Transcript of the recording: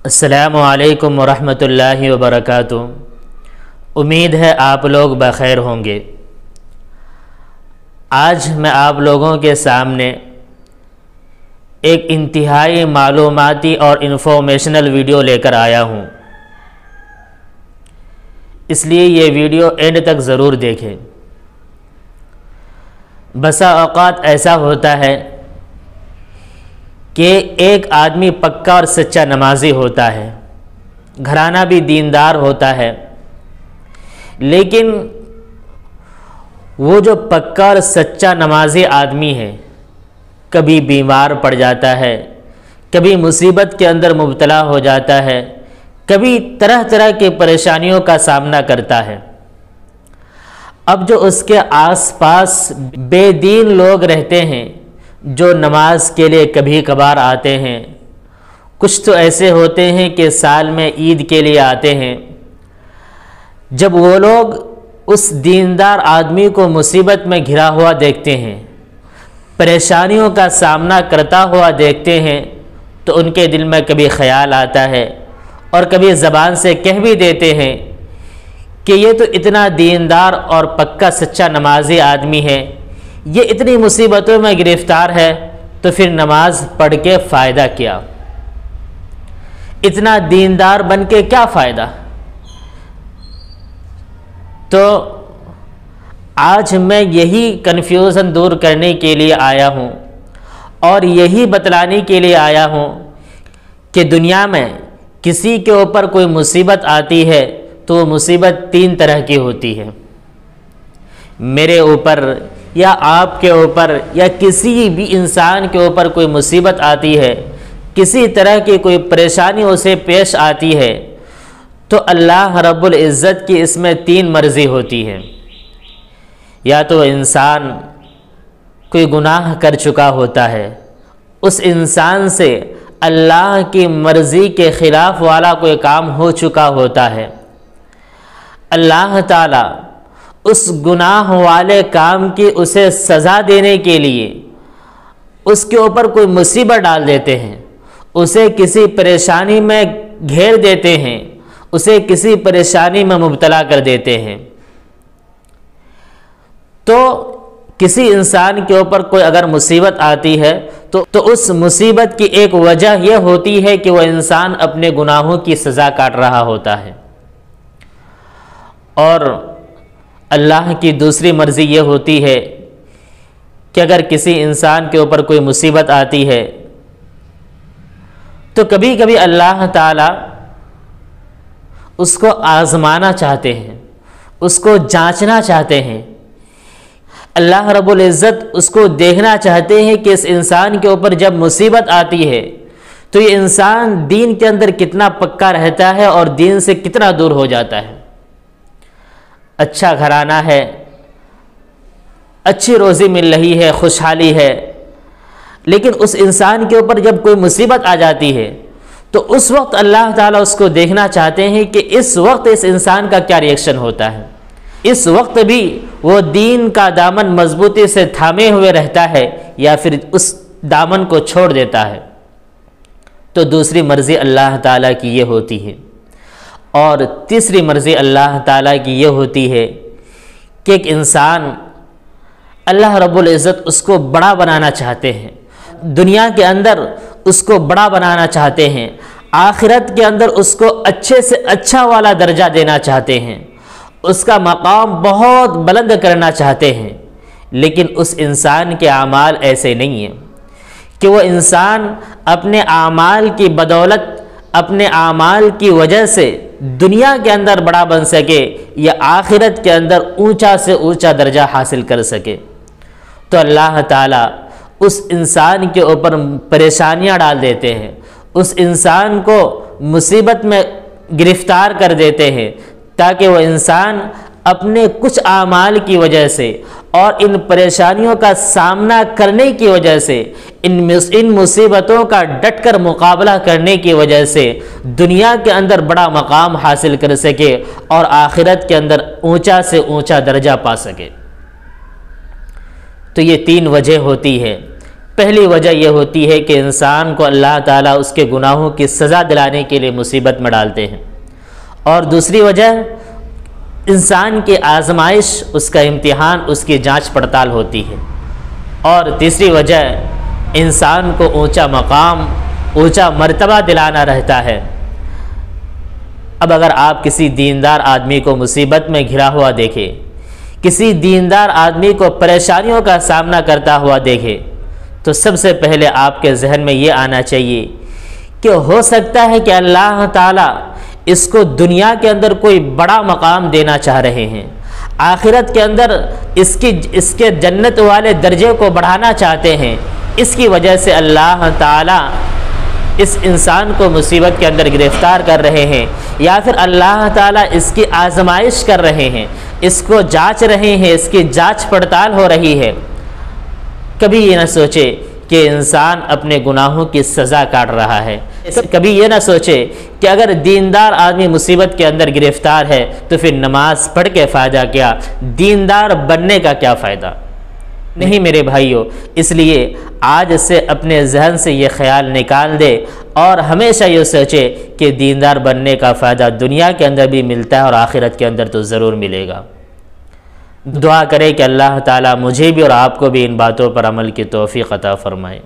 السلام علیکم ورحمۃ اللہ وبرکاتہ۔ امید ہے آپ لوگ بخیر ہوں گے۔ آج میں آپ لوگوں کے سامنے ایک انتہائی معلوماتی اور انفارمیشنل ویڈیو لے کر آیا ہوں، اس لیے یہ ویڈیو اینڈ تک ضرور دیکھیں۔ بسا اوقات ایسا ہوتا ہے کہ ایک آدمی پکا اور سچا نمازی ہوتا ہے، گھرانہ بھی دیندار ہوتا ہے، لیکن وہ جو پکا اور سچا نمازی آدمی ہے کبھی بیمار پڑ جاتا ہے، کبھی مصیبت کے اندر مبتلا ہو جاتا ہے، کبھی طرح طرح کی پریشانیوں کا سامنا کرتا ہے۔ اب جو اس کے آس پاس بے دین لوگ رہتے ہیں جو نماز کے لیے کبھی کبھار آتے ہیں، کچھ تو ایسے ہوتے ہیں کہ سال میں عید کے لیے آتے ہیں، جب وہ لوگ اس دیندار آدمی کو مصیبت میں گھرا ہوا دیکھتے ہیں، پریشانیوں کا سامنا کرتا ہوا دیکھتے ہیں، تو ان کے دل میں کبھی خیال آتا ہے اور کبھی زبان سے کہہ بھی دیتے ہیں کہ یہ تو اتنا دیندار اور پکا سچا نمازی آدمی ہے، یہ اتنی مصیبتوں میں گرفتار ہے، تو پھر نماز پڑھ کے فائدہ کیا؟ اتنا دیندار بن کے کیا فائدہ؟ تو آج میں یہی کنفیوژن دور کرنے کے لیے آیا ہوں اور یہی بتلانے کے لیے آیا ہوں کہ دنیا میں کسی کے اوپر کوئی مصیبت آتی ہے تو وہ مصیبت تین طرح کی ہوتی ہے۔ میرے اوپر یا آپ کے اوپر یا کسی بھی انسان کے اوپر کوئی مصیبت آتی ہے، کسی طرح کی کوئی پریشانی اسے پیش آتی ہے، تو اللہ رب العزت کی اس میں تین مرضی ہوتی ہے۔ یا تو انسان کوئی گناہ کر چکا ہوتا ہے، اس انسان سے اللہ کی مرضی کے خلاف والا کوئی کام ہو چکا ہوتا ہے، اللہ تعالیٰ اس گناہ والے کام کی اسے سزا دینے کے لیے اس کے اوپر کوئی مصیبت ڈال دیتے ہیں، اسے کسی پریشانی میں گھیر دیتے ہیں، اسے کسی پریشانی میں مبتلا کر دیتے ہیں۔ تو کسی انسان کے اوپر کوئی اگر مصیبت آتی ہے تو اس مصیبت کی ایک وجہ یہ ہوتی ہے کہ وہ انسان اپنے گناہوں کی سزا کاٹ رہا ہوتا ہے، اور اللہ کی دوسری مرضی یہ ہوتی ہے کہ اگر کسی انسان کے اوپر کوئی مصیبت آتی ہے تو کبھی کبھی اللہ تعالیٰ اس کو آزمانا چاہتے ہیں، اس کو جانچنا چاہتے ہیں، اللہ رب العزت اس کو دیکھنا چاہتے ہیں کہ اس انسان کے اوپر جب مصیبت آتی ہے تو یہ انسان دین کے اندر کتنا پکا رہتا ہے اور دین سے کتنا دور ہو جاتا ہے۔ اچھا گھرانہ ہے، اچھی روزی مل رہی ہے، خوشحالی ہے، لیکن اس انسان کے اوپر جب کوئی مصیبت آ جاتی ہے تو اس وقت اللہ تعالیٰ اس کو دیکھنا چاہتے ہیں کہ اس وقت اس انسان کا کیا ریئیکشن ہوتا ہے۔ اس وقت بھی وہ دین کا دامن مضبوطی سے تھامے ہوئے رہتا ہے یا پھر اس دامن کو چھوڑ دیتا ہے۔ تو دوسری مرضی اللہ تعالیٰ کی یہ ہوتی ہے، اور تیسری مرضی اللہ تعالیٰ کی یہ ہوتی ہے کہ ایک انسان اللہ رب العزت اس کو بڑا بنانا چاہتے ہیں، دنیا کے اندر اس کو بڑا بنانا چاہتے ہیں، آخرت کے اندر اس کو اچھے سے اچھا والا درجہ دینا چاہتے ہیں، اس کا مقام بہت بلند کرنا چاہتے ہیں، لیکن اس انسان کے اعمال ایسے نہیں ہیں کہ وہ انسان اپنے اعمال کی بدولت، اپنے اعمال کی وجہ سے دنیا کے اندر بڑا بن سکے یا آخرت کے اندر اونچا سے اونچا درجہ حاصل کر سکے۔ تو اللہ تعالیٰ اس انسان کے اوپر پریشانیاں ڈال دیتے ہیں، اس انسان کو مصیبت میں گرفتار کر دیتے ہیں تاکہ وہ انسان اپنے کچھ اعمال کی وجہ سے اور ان پریشانیوں کا سامنا کرنے کی وجہ سے، ان مصیبتوں کا ڈٹ کر مقابلہ کرنے کی وجہ سے دنیا کے اندر بڑا مقام حاصل کر سکے اور آخرت کے اندر اونچا سے اونچا درجہ پا سکے۔ تو یہ تین وجہ ہوتی ہے پہلی وجہ یہ ہوتی ہے کہ انسان کو اللہ تعالیٰ اس کے گناہوں کی سزا دلانے کے لیے مصیبت میں ڈالتے ہیں، اور دوسری وجہ انسان کی آزمائش، اس کا امتحان، اس کی جانچ پڑتال ہوتی ہے، اور تیسری وجہ انسان کو اونچا مقام، اونچا مرتبہ دلانا رہتا ہے۔ اب اگر آپ کسی دیندار آدمی کو مصیبت میں گھرا ہوا دیکھیں، کسی دیندار آدمی کو پریشانیوں کا سامنا کرتا ہوا دیکھیں، تو سب سے پہلے آپ کے ذہن میں یہ آنا چاہیے کہ ہو سکتا ہے کہ اللہ تعالیٰ اس کو دنیا کے اندر کوئی بڑا مقام دینا چاہ رہے ہیں، آخرت کے اندر اس کے جنت والے درجے کو بڑھانا چاہتے ہیں، اس کی وجہ سے اللہ تعالیٰ اس انسان کو مصیبت کے اندر گرفتار کر رہے ہیں، یا پھر اللہ تعالیٰ اس کی آزمائش کر رہے ہیں، اس کو جانچ رہے ہیں، اس کی جانچ پڑتال ہو رہی ہے۔ کبھی یہ نہ سوچے کہ انسان اپنے گناہوں کی سزا کاٹ رہا ہے، کبھی یہ نہ سوچے کہ اگر دیندار آدمی مصیبت کے اندر گرفتار ہے تو پھر نماز پڑھ کے فائدہ کیا، دیندار بننے کا کیا فائدہ؟ نہیں میرے بھائیو، اس لیے آج سے اپنے ذہن سے یہ خیال نکال دے اور ہمیشہ یہ سوچے کہ دیندار بننے کا فائدہ دنیا کے اندر بھی ملتا ہے اور آخرت کے اندر تو ضرور ملے گا۔ دعا کرے کہ اللہ تعالیٰ مجھے بھی اور آپ کو بھی ان باتوں پر عمل کی توفیق عطا فرمائے۔